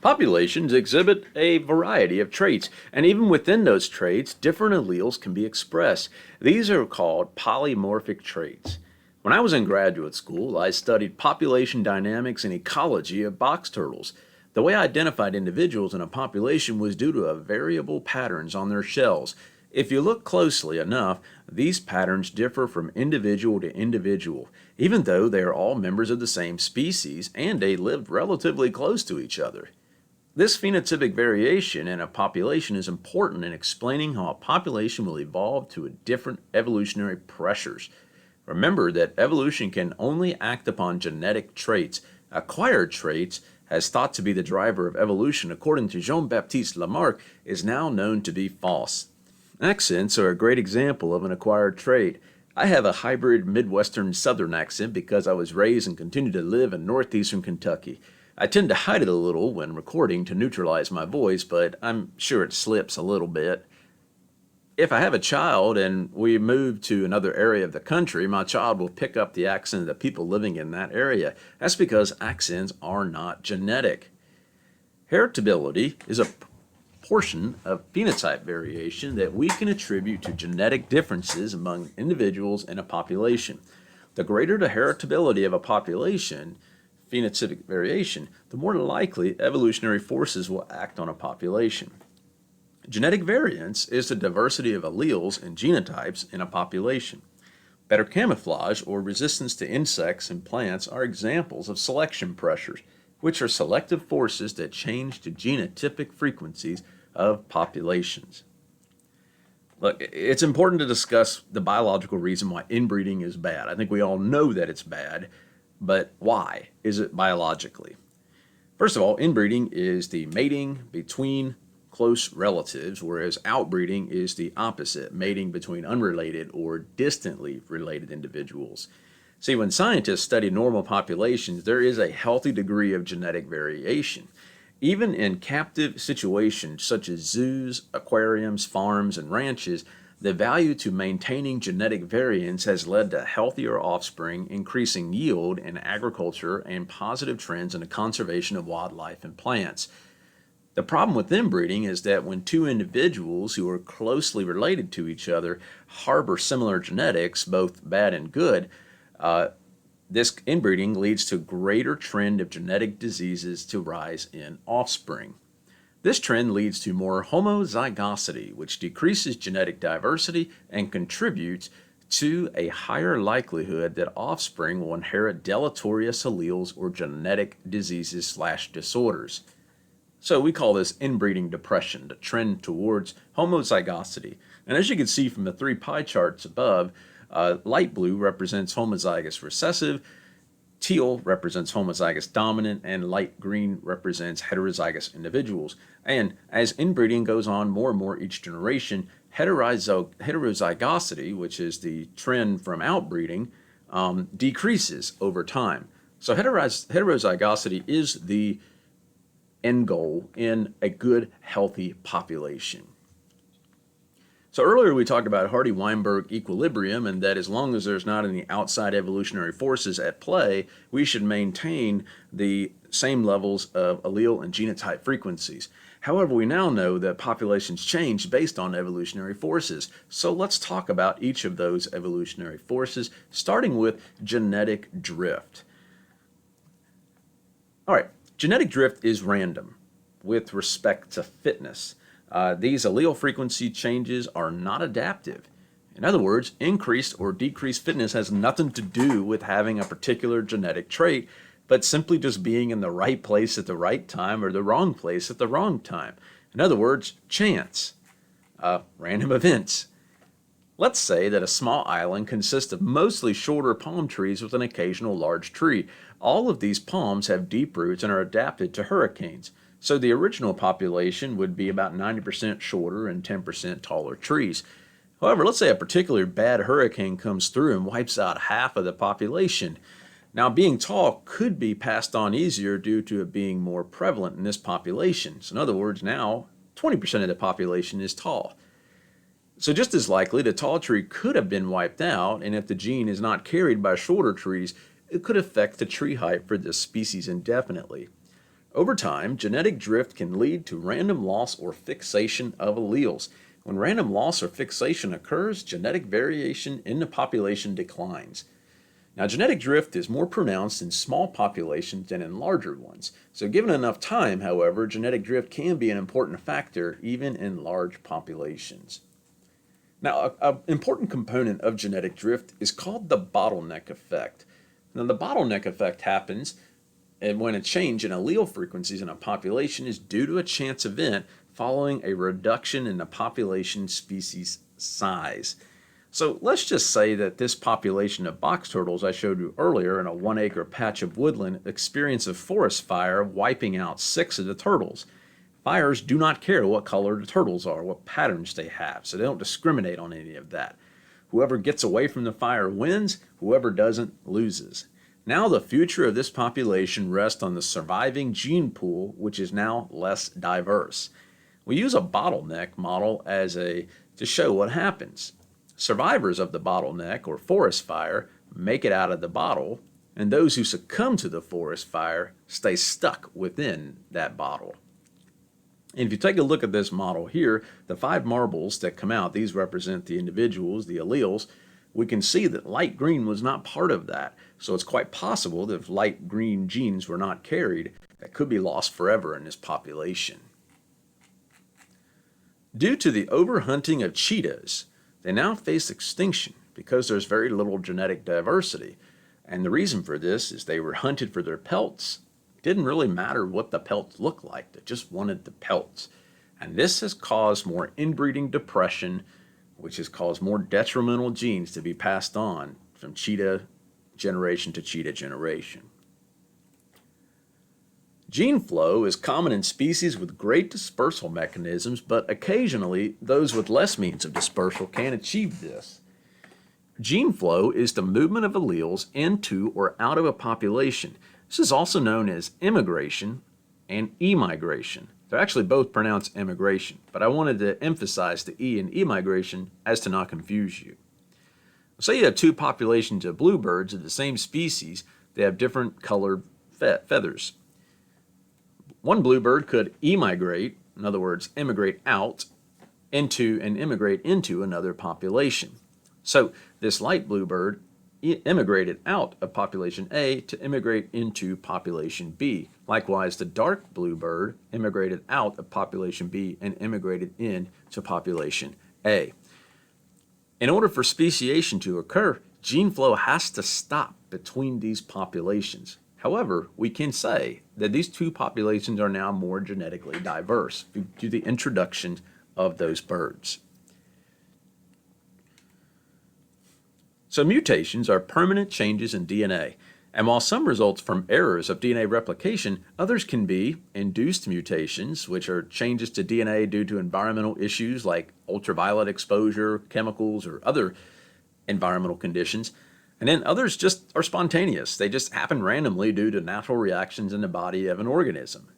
Populations exhibit a variety of traits, and even within those traits, different alleles can be expressed. These are called polymorphic traits. When I was in graduate school, I studied population dynamics and ecology of box turtles. The way I identified individuals in a population was due to a variable patterns on their shells. If you look closely enough, these patterns differ from individual to individual, even though they are all members of the same species and they lived relatively close to each other. This phenotypic variation in a population is important in explaining how a population will evolve to different evolutionary pressures. Remember that evolution can only act upon genetic traits. Acquired traits, as thought to be the driver of evolution according to Jean-Baptiste Lamarck, is now known to be false. Accents are a great example of an acquired trait. I have a hybrid Midwestern Southern accent because I was raised and continue to live in northeastern Kentucky. I tend to hide it a little when recording to neutralize my voice, but I'm sure it slips a little bit. If I have a child and we move to another area of the country, my child will pick up the accent of the people living in that area. That's because accents are not genetic. Heritability is a portion of phenotype variation that we can attribute to genetic differences among individuals in a population. The greater the heritability of a population, phenotypic variation, the more likely evolutionary forces will act on a population. Genetic variance is the diversity of alleles and genotypes in a population. Better camouflage or resistance to insects and plants are examples of selection pressures, which are selective forces that change the genotypic frequencies of populations. Look, it's important to discuss the biological reason why inbreeding is bad. I think we all know that it's bad, but why is it biologically? First of all, inbreeding is the mating between close relatives, whereas outbreeding is the opposite, mating between unrelated or distantly related individuals. See, when scientists study normal populations, there is a healthy degree of genetic variation. Even in captive situations such as zoos, aquariums, farms, and ranches, the value to maintaining genetic variance has led to healthier offspring, increasing yield in agriculture, and positive trends in the conservation of wildlife and plants. The problem with inbreeding is that when two individuals who are closely related to each other harbor similar genetics, both bad and good, this inbreeding leads to greater trend of genetic diseases to rise in offspring. This trend leads to more homozygosity, which decreases genetic diversity and contributes to a higher likelihood that offspring will inherit deleterious alleles or genetic diseases/disorders. So we call this inbreeding depression, the trend towards homozygosity. And as you can see from the three pie charts above, light blue represents homozygous recessive, teal represents homozygous dominant, and light green represents heterozygous individuals. And as inbreeding goes on more and more each generation, heterozygosity, which is the trend from outbreeding, decreases over time. So heterozygosity is the end goal in a good, healthy population. So earlier we talked about Hardy-Weinberg equilibrium, and that as long as there's not any outside evolutionary forces at play, we should maintain the same levels of allele and genotype frequencies. However, we now know that populations change based on evolutionary forces. So let's talk about each of those evolutionary forces, starting with genetic drift. All right, genetic drift is random with respect to fitness. These allele frequency changes are not adaptive. In other words, increased or decreased fitness has nothing to do with having a particular genetic trait, but simply just being in the right place at the right time or the wrong place at the wrong time. In other words, chance, random events. Let's say that a small island consists of mostly shorter palm trees with an occasional large tree. All of these palms have deep roots and are adapted to hurricanes. So the original population would be about 90% shorter and 10% taller trees. However, let's say a particularly bad hurricane comes through and wipes out half of the population. Now, being tall could be passed on easier due to it being more prevalent in this population. So in other words, now 20% of the population is tall. So just as likely, the tall tree could have been wiped out, and if the gene is not carried by shorter trees, it could affect the tree height for this species indefinitely. Over time, genetic drift can lead to random loss or fixation of alleles. When random loss or fixation occurs, genetic variation in the population declines. Now, genetic drift is more pronounced in small populations than in larger ones. So given enough time, however, genetic drift can be an important factor even in large populations. Now, an important component of genetic drift is called the bottleneck effect. Now, the bottleneck effect happens when a change in allele frequencies in a population is due to a chance event following a reduction in the population species size. So let's just say that this population of box turtles I showed you earlier in a 1-acre patch of woodland experienced a forest fire wiping out 6 of the turtles. Fires do not care what color the turtles are, what patterns they have, so they don't discriminate on any of that. Whoever gets away from the fire wins, whoever doesn't loses. Now the future of this population rests on the surviving gene pool, which is now less diverse. We use a bottleneck model to show what happens. Survivors of the bottleneck or forest fire make it out of the bottle, and those who succumb to the forest fire stay stuck within that bottle. And if you take a look at this model here, the 5 marbles that come out, these represent the individuals, the alleles. We can see that light green was not part of that. So it's quite possible that if light green genes were not carried, that could be lost forever in this population. Due to the overhunting of cheetahs, they now face extinction because there's very little genetic diversity. And the reason for this is they were hunted for their pelts. It didn't really matter what the pelts looked like, they just wanted the pelts. And this has caused more inbreeding depression, which has caused more detrimental genes to be passed on from cheetah generation to cheetah generation. Gene flow is common in species with great dispersal mechanisms, but occasionally those with less means of dispersal can achieve this. Gene flow is the movement of alleles into or out of a population. This is also known as immigration and emigration. They're actually both pronounced immigration, but I wanted to emphasize the E in emigration as to not confuse you. Say you have 2 populations of bluebirds of the same species, they have different colored feathers. One bluebird could emigrate, in other words, immigrate out into and immigrate into another population. So this light bluebird immigrated out of population A to immigrate into population B. Likewise, the dark bluebird immigrated out of population B and immigrated into population A. In order for speciation to occur, gene flow has to stop between these populations. However, we can say that these 2 populations are now more genetically diverse due to the introduction of those birds. So mutations are permanent changes in DNA, and while some result from errors of DNA replication, others can be induced mutations, which are changes to DNA due to environmental issues like ultraviolet exposure, chemicals, or other environmental conditions. And then others just are spontaneous. They just happen randomly due to natural reactions in the body of an organism.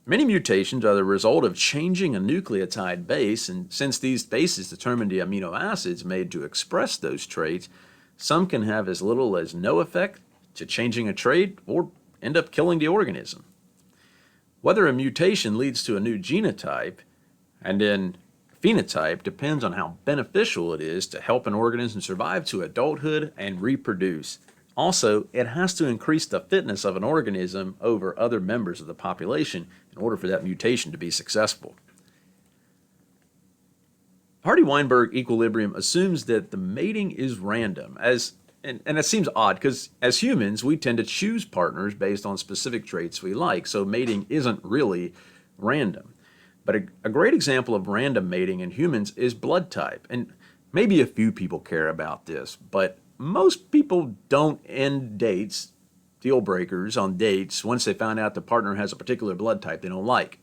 Many mutations are the result of changing a nucleotide base, and since these bases determine the amino acids made to express those traits, some can have as little as no effect to changing a trait or end up killing the organism. Whether a mutation leads to a new genotype and then phenotype depends on how beneficial it is to help an organism survive to adulthood and reproduce. Also, it has to increase the fitness of an organism over other members of the population in order for that mutation to be successful. Hardy-Weinberg equilibrium assumes that the mating is random, and it seems odd because as humans, we tend to choose partners based on specific traits we like, so mating isn't really random. But a great example of random mating in humans is blood type, and maybe a few people care about this, but most people don't end dates, deal breakers on dates, once they found out the partner has a particular blood type they don't like.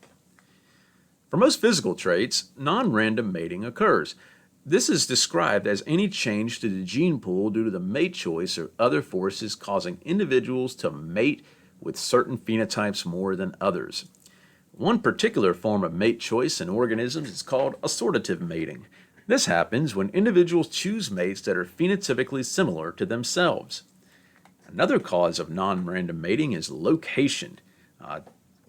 For most physical traits, non-random mating occurs. This is described as any change to the gene pool due to the mate choice or other forces causing individuals to mate with certain phenotypes more than others. One particular form of mate choice in organisms is called assortative mating. This happens when individuals choose mates that are phenotypically similar to themselves. Another cause of non-random mating is location.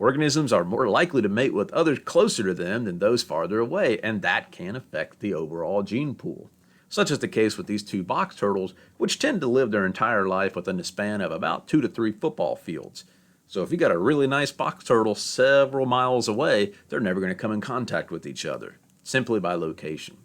Organisms are more likely to mate with others closer to them than those farther away, and that can affect the overall gene pool. Such is the case with these two box turtles, which tend to live their entire life within the span of about 2 to 3 football fields. So if you got a really nice box turtle several miles away, they're never going to come in contact with each other, simply by location.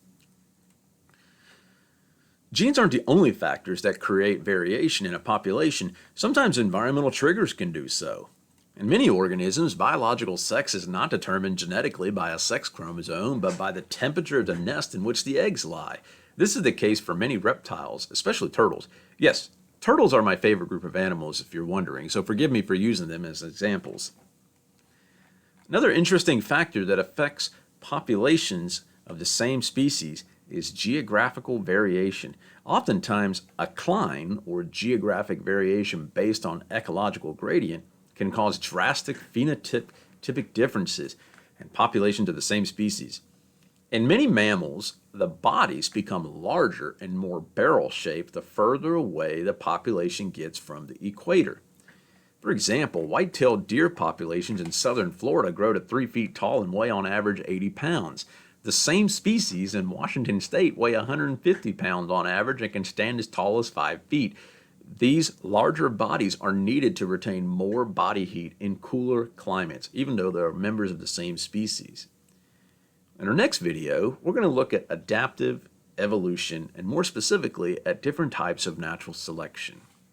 Genes aren't the only factors that create variation in a population. Sometimes environmental triggers can do so. In many organisms, biological sex is not determined genetically by a sex chromosome, but by the temperature of the nest in which the eggs lie. This is the case for many reptiles, especially turtles. Yes, turtles are my favorite group of animals, if you're wondering, so forgive me for using them as examples. Another interesting factor that affects populations of the same species is geographical variation. Oftentimes, a cline, or geographic variation based on ecological gradient, can cause drastic phenotypic differences in populations of the same species. In many mammals, the bodies become larger and more barrel-shaped the further away the population gets from the equator. For example, white-tailed deer populations in southern Florida grow to 3 feet tall and weigh on average 80 pounds. The same species in Washington state weigh 150 pounds on average and can stand as tall as 5 feet. These larger bodies are needed to retain more body heat in cooler climates, even though they are members of the same species. In our next video, we're going to look at adaptive evolution and more specifically at different types of natural selection.